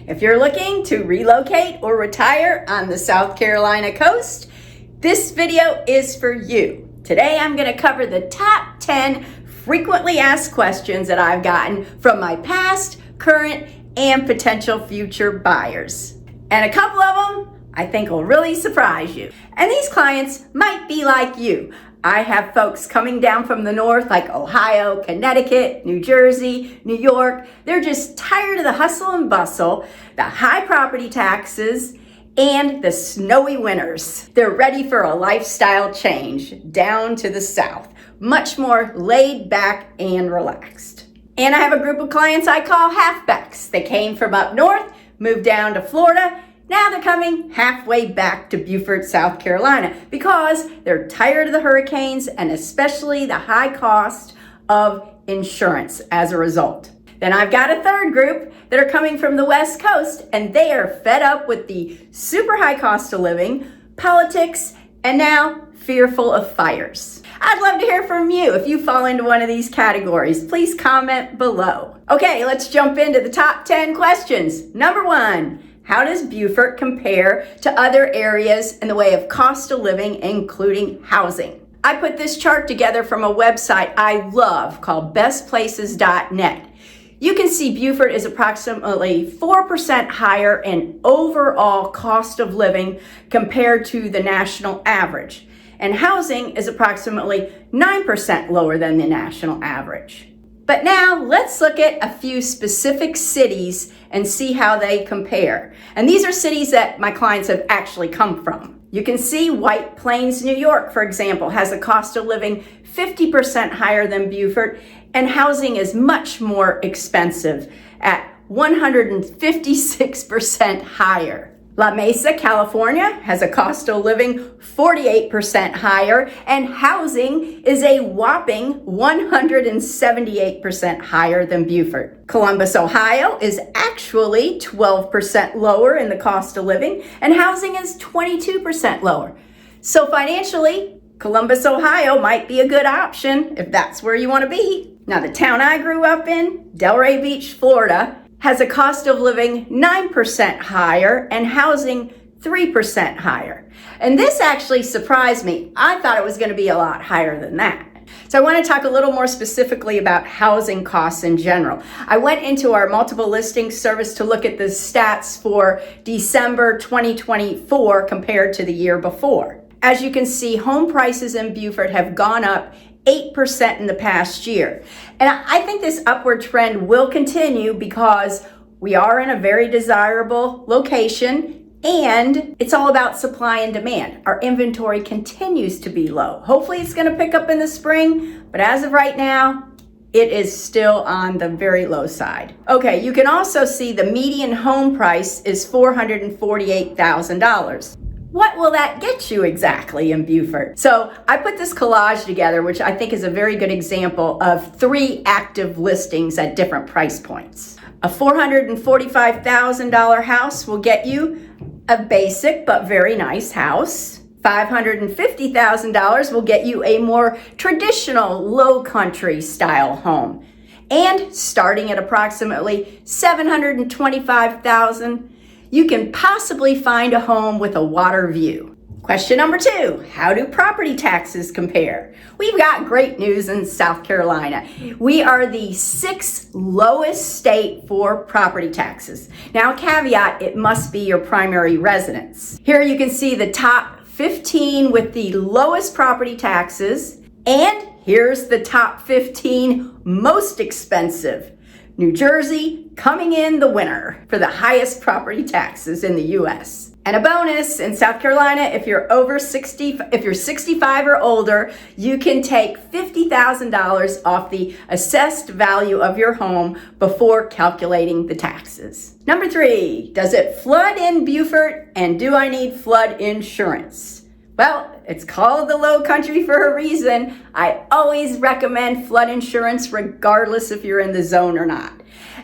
If you're looking to relocate or retire on the South Carolina coast, this video is for you. Today I'm going to cover the top 10 frequently asked questions that I've gotten from my past, current, and potential future buyers. And a couple of them I think will really surprise you. And these clients might be like you. I have folks coming down from the north like Ohio, Connecticut, New Jersey, New York. They're just tired of the hustle and bustle, the high property taxes, and the snowy winters. They're ready for a lifestyle change down to the south, much more laid back and relaxed. And I have a group of clients I call halfbacks. They came from up north, moved down to Florida. Now they're coming halfway back to Beaufort, South Carolina, because they're tired of the hurricanes and especially the high cost of insurance as a result. Then I've got a third group that are coming from the West Coast, and they are fed up with the super high cost of living, politics, and now fearful of fires. I'd love to hear from you if you fall into one of these categories. Please comment below. Okay, let's jump into the top 10 questions. Number 1. How does Beaufort compare to other areas in the way of cost of living, including housing? I put this chart together from a website I love called bestplaces.net. You can see Beaufort is approximately 4% higher in overall cost of living compared to the national average. And housing is approximately 9% lower than the national average. But now let's look at a few specific cities and see how they compare. And these are cities that my clients have actually come from. You can see White Plains, New York, for example, has a cost of living 50% higher than Beaufort, and housing is much more expensive at 156% higher. La Mesa, California has a cost of living 48% higher, and housing is a whopping 178% higher than Beaufort. Columbus, Ohio is actually 12% lower in the cost of living, and housing is 22% lower. So financially, Columbus, Ohio might be a good option if that's where you want to be. Now, the town I grew up in, Delray Beach, Florida, has a cost of living 9% higher and housing 3% higher. And this actually surprised me. I thought it was going to be a lot higher than that. So I want to talk a little more specifically about housing costs in general. I went into our multiple listing service to look at the stats for December 2024 compared to the year before. As you can see, home prices in Beaufort have gone up 8% in the past year. And I think this upward trend will continue because we are in a very desirable location and it's all about supply and demand. Our inventory continues to be low. Hopefully it's going to pick up in the spring, but as of right now, it is still on the very low side. Okay, you can also see the median home price is $448,000. What will that get you exactly in Beaufort? So I put this collage together, which I think is a very good example of 3 active listings at different price points. A $445,000 house will get you a basic but very nice house. $550,000 will get you a more traditional Lowcountry style home. And starting at approximately $725,000, you can possibly find a home with a water view. Question number 2, how do property taxes compare? We've got great news in South Carolina. We are the 6th lowest state for property taxes. Now, caveat, it must be your primary residence. Here you can see the top 15 with the lowest property taxes, and here's the top 15 most expensive. New Jersey coming in the winner for the highest property taxes in the U.S. And a bonus, in South Carolina, if you're 65 or older, you can take $50,000 off the assessed value of your home before calculating the taxes. Number 3, does it flood in Beaufort, and do I need flood insurance? Well, it's called the Lowcountry for a reason. I always recommend flood insurance regardless if you're in the zone or not.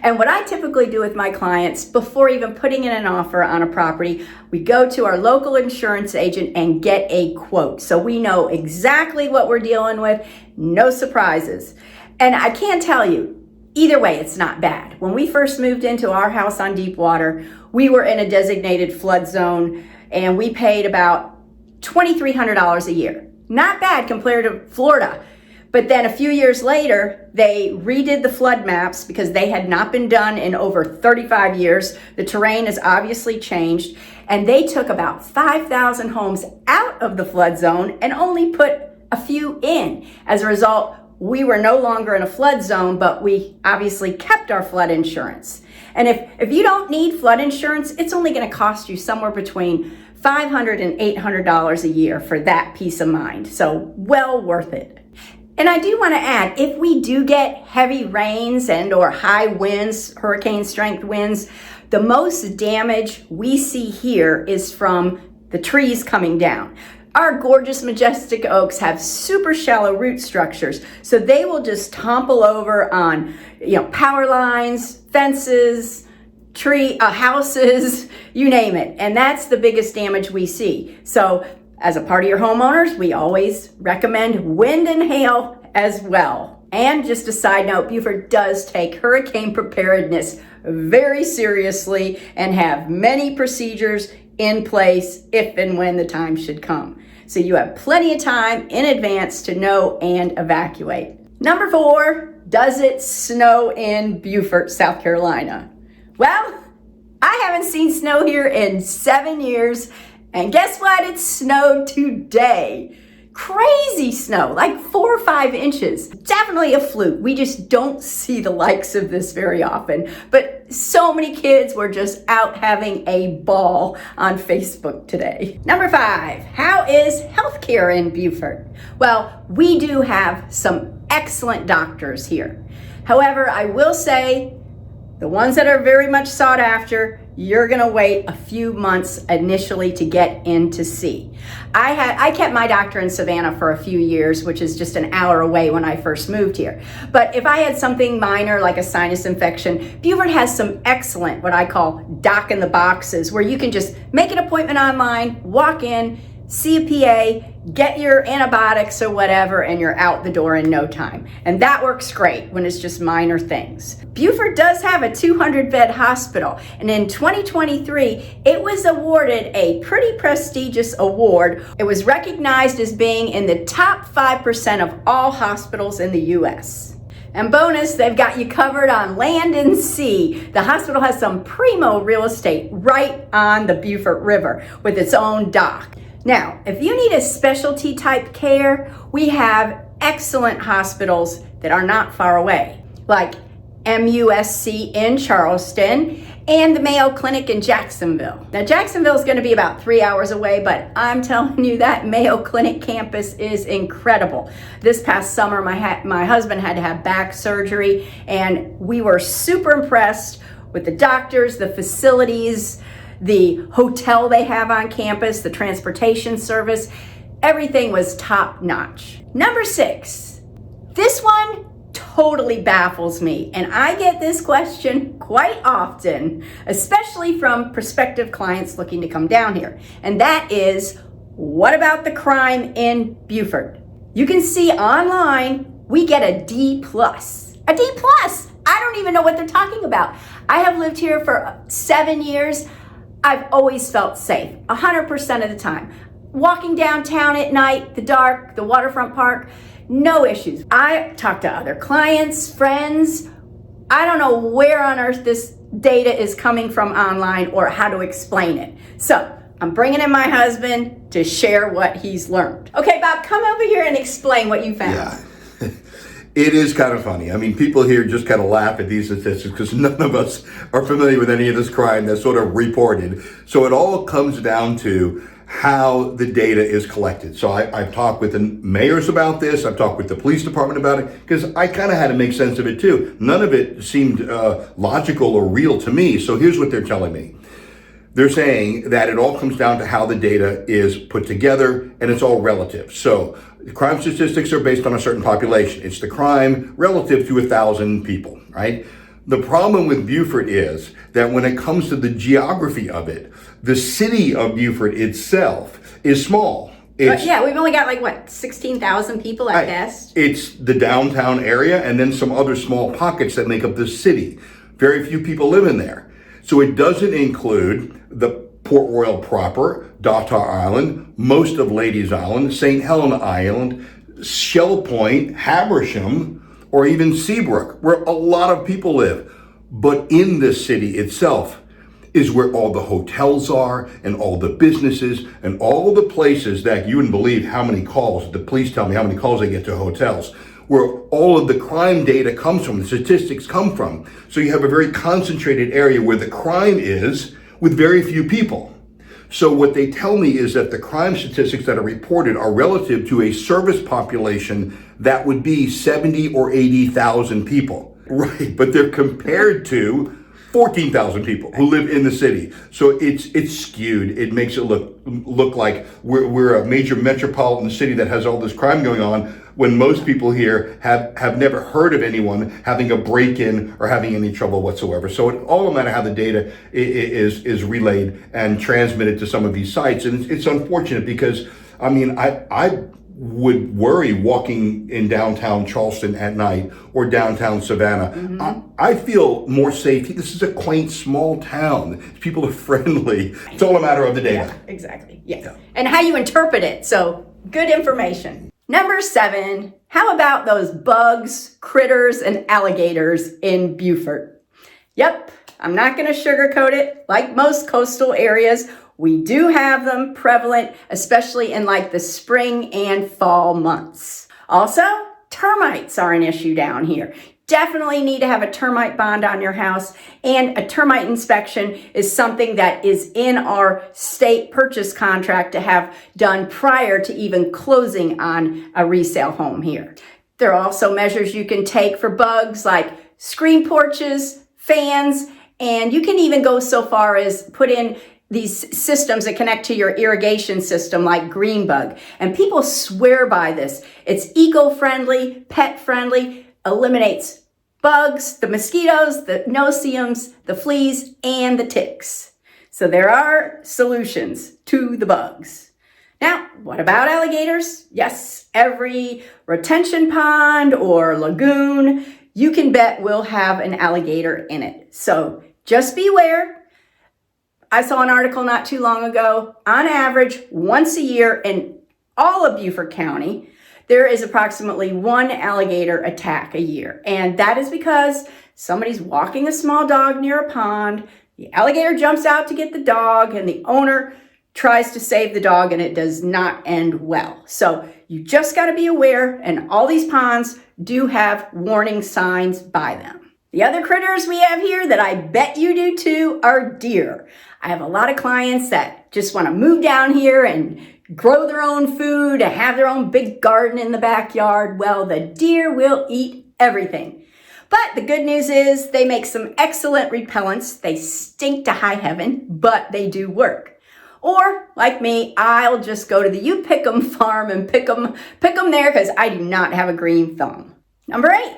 And what I typically do with my clients before even putting in an offer on a property, we go to our local insurance agent and get a quote. So we know exactly what we're dealing with, no surprises. And I can tell you, Either way, it's not bad. When we first moved into our house on Deepwater, we were in a designated flood zone and we paid about $2,300 a year. Not bad compared to Florida. But then a few years later, they redid the flood maps because they had not been done in over 35 years. The terrain has obviously changed, and they took about 5,000 homes out of the flood zone and only put a few in. As a result, we were no longer in a flood zone, but we obviously kept our flood insurance. And if you don't need flood insurance, it's only going to cost you somewhere between $500 and $800 a year for that peace of mind. So well worth it. And I do want to add, if we do get heavy rains and or high winds, hurricane strength winds, the most damage we see here is from the trees coming down. Our gorgeous majestic oaks have super shallow root structures, so they will just topple over on, power lines, fences, houses, you name it. And that's the biggest damage we see. So as a part of your homeowners, we always recommend wind and hail as well. And just a side note, Beaufort does take hurricane preparedness very seriously and have many procedures in place if and when the time should come. So you have plenty of time in advance to know and evacuate. Number 4, does it snow in Beaufort, South Carolina? Well, I haven't seen snow here in 7 years. And guess what? It snowed today. Crazy snow, like 4 or 5 inches. Definitely a fluke. We just don't see the likes of this very often. But so many kids were just out having a ball on Facebook today. Number 5, how is healthcare in Beaufort? Well, we do have some excellent doctors here. However, I will say the ones that are very much sought after, you're gonna wait a few months initially to get in to see. I kept my doctor in Savannah for a few years, which is just an hour away when I first moved here. But if I had something minor like a sinus infection, Beaufort has some excellent, what I call doc in the boxes, where you can just make an appointment online, walk in, see a PA, get your antibiotics or whatever, and you're out the door in no time. And that works great when it's just minor things. Beaufort does have a 200-bed hospital, and in 2023, it was awarded a pretty prestigious award. It was recognized as being in the top 5% of all hospitals in the U.S. And bonus, they've got you covered on land and sea. The hospital has some primo real estate right on the Beaufort River with its own dock. Now, if you need a specialty type care, we have excellent hospitals that are not far away, like MUSC in Charleston and the Mayo Clinic in Jacksonville. Now, Jacksonville is going to be about 3 hours away, but I'm telling you that Mayo Clinic campus is incredible. This past summer, my husband had to have back surgery, and we were super impressed with the doctors, the facilities, the hotel they have on campus, the transportation service. Everything was top notch. Number 6, this one totally baffles me, and I get this question quite often, especially from prospective clients looking to come down here. And that is, what about the crime in Beaufort? You can see online, we get a D+. A D+! I don't even know what they're talking about. I have lived here for 7 years. I've always felt safe, 100% of the time. Walking downtown at night, the dark, the waterfront park, no issues. I talk to other clients, friends. I don't know where on earth this data is coming from online or how to explain it. So I'm bringing in my husband to share what he's learned. Okay, Bob, come over here and explain what you found. Yeah. It is kind of funny. I mean, people here just kind of laugh at these statistics because none of us are familiar with any of this crime that's sort of reported. So it all comes down to how the data is collected. So I've talked with the mayors about this. I've talked with the police department about it because I kind of had to make sense of it too. None of it seemed logical or real to me. So here's what they're telling me. They're saying that it all comes down to how the data is put together, and it's all relative. So the crime statistics are based on a certain population. It's the crime relative to 1,000 people, right? The problem with Beaufort is that when it comes to the geography of it, the city of Beaufort itself is small. It's, yeah, we've only got like, what, 16,000 people at best? It's the downtown area and then some other small pockets that make up the city. Very few people live in there. So it doesn't include the Port Royal proper, Datar Island, most of Ladies Island, St. Helena Island, Shell Point, Habersham, or even Seabrook, where a lot of people live. But in the city itself is where all the hotels are and all the businesses and all the places that you wouldn't believe how many calls, the police tell me how many calls they get to hotels, where all of the crime data comes from, the statistics come from. So you have a very concentrated area where the crime is with very few people. So what they tell me is that the crime statistics that are reported are relative to a service population that would be 70 or 80,000 people. Right, but they're compared to 14,000 people who live in the city. So it's skewed. It makes it look like we're a major metropolitan city that has all this crime going on, when most people here have never heard of anyone having a break-in or having any trouble whatsoever. So it all matter how the data is relayed and transmitted to some of these sites. And it's unfortunate because, I mean, I would worry walking in downtown Charleston at night or downtown Savannah. Mm-hmm. I feel more safe. This is a quaint, small town. People are friendly. It's all a matter of the data. Yeah, exactly. Yes. Yeah. And how you interpret it. So good information. Number 7, how about those bugs, critters, and alligators in Beaufort? Yep, I'm not going to sugarcoat it. Like most coastal areas, we do have them prevalent, especially in like the spring and fall months. Also, termites are an issue down here. Definitely need to have a termite bond on your house, and a termite inspection is something that is in our state purchase contract to have done prior to even closing on a resale home here. There are also measures you can take for bugs like screen porches, fans, and you can even go so far as put in these systems that connect to your irrigation system like Green Bug. And people swear by this. It's eco-friendly, pet-friendly, eliminates bugs, the mosquitoes, the no-see-ums, the fleas, and the ticks. So there are solutions to the bugs. Now, what about alligators? Yes, every retention pond or lagoon, you can bet will have an alligator in it. So just beware. I saw an article not too long ago. On average, once a year in all of Beaufort County, there is approximately 1 alligator attack a year. And that is because somebody's walking a small dog near a pond, the alligator jumps out to get the dog, and the owner tries to save the dog, and it does not end well. So you just got to be aware, and all these ponds do have warning signs by them. The other critters we have here that I bet you do too are deer. I have a lot of clients that just want to move down here and grow their own food, and have their own big garden in the backyard. Well, the deer will eat everything. But the good news is they make some excellent repellents. They stink to high heaven, but they do work. Or, like me, I'll just go to the You Pick 'em farm and pick 'em there because I do not have a green thumb. Number 8,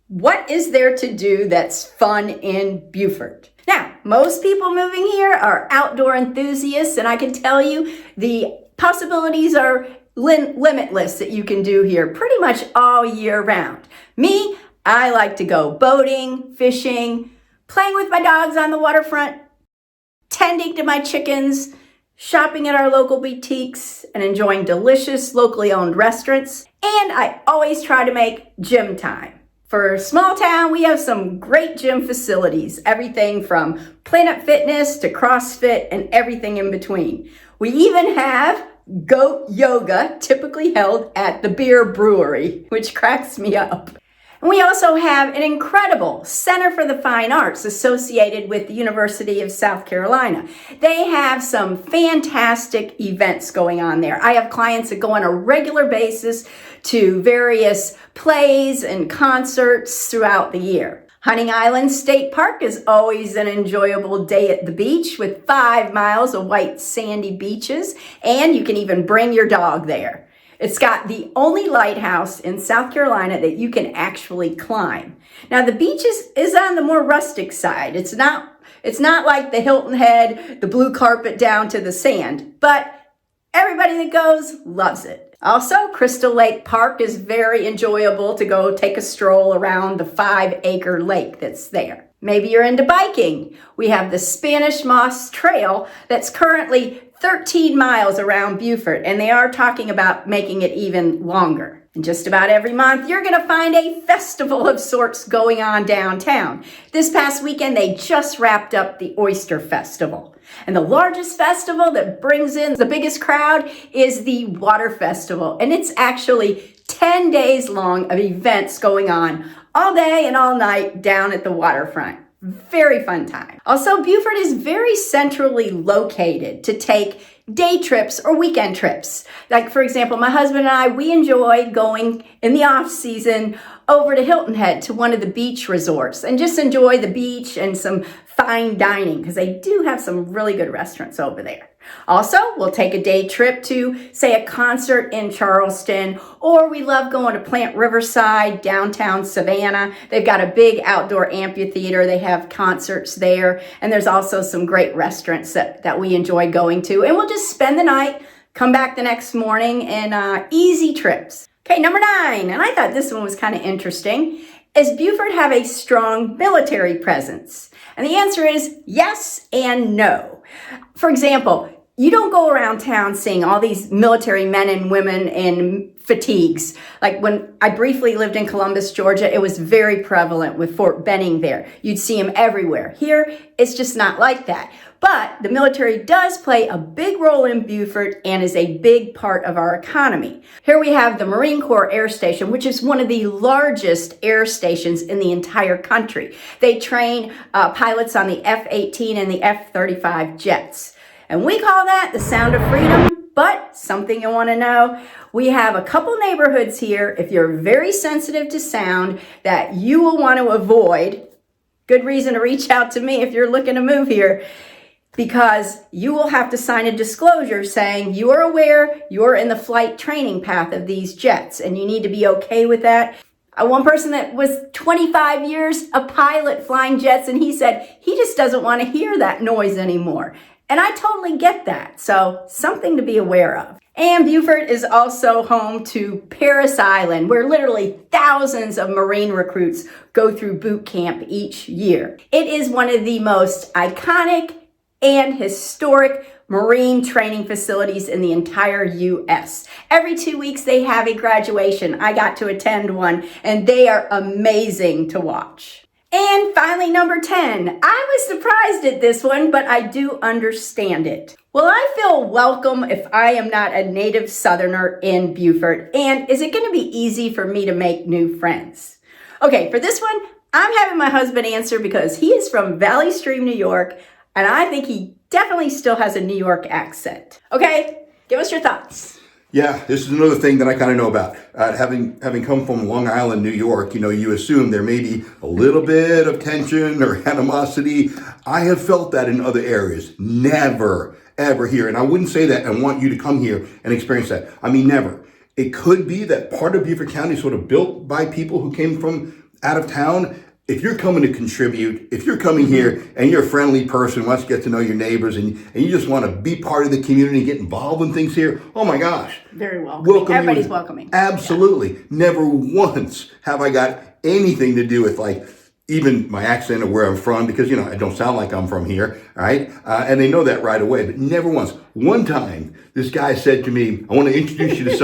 what is there to do that's fun in Beaufort? Now, most people moving here are outdoor enthusiasts, and I can tell you the possibilities are limitless that you can do here pretty much all year round. Me, I like to go boating, fishing, playing with my dogs on the waterfront, tending to my chickens, shopping at our local boutiques, and enjoying delicious locally owned restaurants. And I always try to make gym time. For a small town, we have some great gym facilities, everything from Planet Fitness to CrossFit and everything in between. We even have goat yoga, typically held at the beer brewery, which cracks me up. And we also have an incredible Center for the Fine Arts associated with the University of South Carolina. They have some fantastic events going on there. I have clients that go on a regular basis to various plays and concerts throughout the year. Hunting Island State Park is always an enjoyable day at the beach with 5 miles of white sandy beaches, and you can even bring your dog there. It's got the only lighthouse in South Carolina that you can actually climb. Now the beach is on the more rustic side. It's not like the Hilton Head, the blue carpet down to the sand, but Everybody that goes loves it. Also, Crystal Lake Park is very enjoyable to go take a stroll around the 5-acre lake that's there. Maybe you're into biking. We have the Spanish Moss Trail that's currently 13 miles around Beaufort, and they are talking about making it even longer. And just about every month, you're going to find a festival of sorts going on downtown. This past weekend, they just wrapped up the Oyster Festival. And the largest festival that brings in the biggest crowd is the Water Festival. And it's actually 10 days long of events going on all day and all night down at the waterfront. Very fun time. Also, Beaufort is very centrally located to take day trips or weekend trips. Like, for example, my husband and I, we enjoy going in the off season over to Hilton Head to one of the beach resorts and just enjoy the beach and some fine dining because they do have some really good restaurants over there. Also, we'll take a day trip to, say, a concert in Charleston, or we love going to Plant Riverside, downtown Savannah. They've got a big outdoor amphitheater. They have concerts there, and there's also some great restaurants that we enjoy going to. And we'll just spend the night, come back the next morning, and easy trips. Okay, number 9, and I thought this one was kind of interesting. Does Beaufort have a strong military presence? And the answer is yes and no. For example, you don't go around town seeing all these military men and women in fatigues. Like when I briefly lived in Columbus, Georgia, it was very prevalent with Fort Benning there. You'd see them everywhere. Here, it's just not like that. But the military does play a big role in Beaufort and is a big part of our economy. Here we have the Marine Corps Air Station, which is one of the largest air stations in the entire country. They train pilots on the F-18 and the F-35 jets. And we call that the sound of freedom. But something you want to know, we have a couple neighborhoods here, if you're very sensitive to sound, that you will want to avoid. Good reason to reach out to me if you're looking to move here, because you will have to sign a disclosure saying you are aware you're in the flight training path of these jets, and you need to be okay with that. One person that was 25 years a pilot flying jets, and he said he just doesn't want to hear that noise anymore. And I totally get that, so something to be aware of. And Beaufort is also home to Parris Island, where literally thousands of Marine recruits go through boot camp each year. It is one of the most iconic and historic Marine training facilities in the entire U.S. Every 2 weeks they have a graduation. I got to attend one, and they are amazing to watch. And finally, number 10. I was surprised at this one, but I do understand it. Will I feel welcome if I am not a native Southerner in Beaufort? And is it going to be easy for me to make new friends? Okay, for this one, I'm having my husband answer because he is from Valley Stream, New York, and I think he definitely still has a New York accent. Okay, give us your thoughts. Yeah, this is another thing that I kind of know about. Having come from Long Island, New York, you assume there may be a little bit of tension or animosity. I have felt that in other areas. Never, ever here. And I wouldn't say that and want you to come here and experience that. I mean, never. It could be that part of Beaufort County is sort of built by people who came from out of town. If you're coming to contribute, if you're coming here and you're a friendly person, wants to get to know your neighbors, and you just want to be part of the community and get involved in things here, oh my gosh. Very welcoming. Everybody's welcoming. Absolutely. Yeah. Never once have I got anything to do with even my accent or where I'm from, because, I don't sound like I'm from here, all right? And they know that right away, but never once. One time, this guy said to me, I want to introduce you to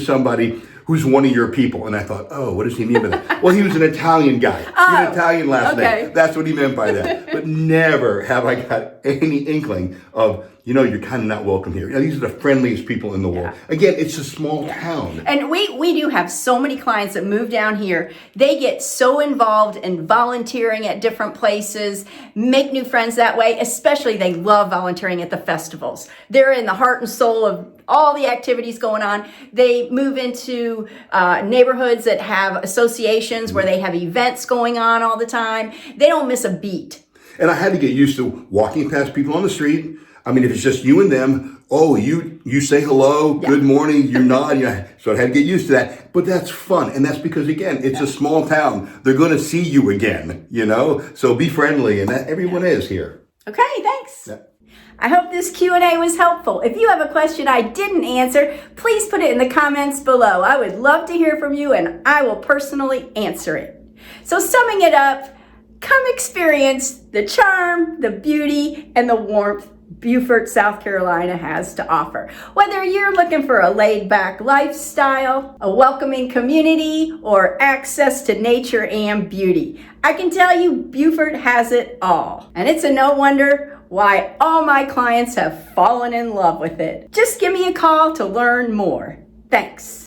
somebody who's one of your people. And I thought, oh, what does he mean by that? Well, he was an Italian guy. He had an Italian last name. That's what he meant by that. But never have I got any inkling of, you're kind of not welcome here. These are the friendliest people in the world. Again, it's a small town. And we do have so many clients that move down here. They get so involved in volunteering at different places, make new friends that way. Especially they love volunteering at the festivals. They're in the heart and soul of all the activities going on. They move into neighborhoods that have associations where they have events going on all the time. They don't miss a beat. And I had to get used to walking past people on the street. I mean, if it's just you and them, you say hello, good morning, you nod. So I had to get used to that. But that's fun. And that's because, again, it's a small town. They're going to see you again, So be friendly. And everyone is here. Okay, thanks. Yeah. I hope this Q&A was helpful. If you have a question I didn't answer, please put it in the comments below. I would love to hear from you and I will personally answer it. So summing it up, come experience the charm, the beauty, and the warmth Beaufort, South Carolina has to offer. Whether you're looking for a laid-back lifestyle, a welcoming community, or access to nature and beauty, I can tell you Beaufort has it all. And it's a no wonder why all my clients have fallen in love with it. Just give me a call to learn more. Thanks.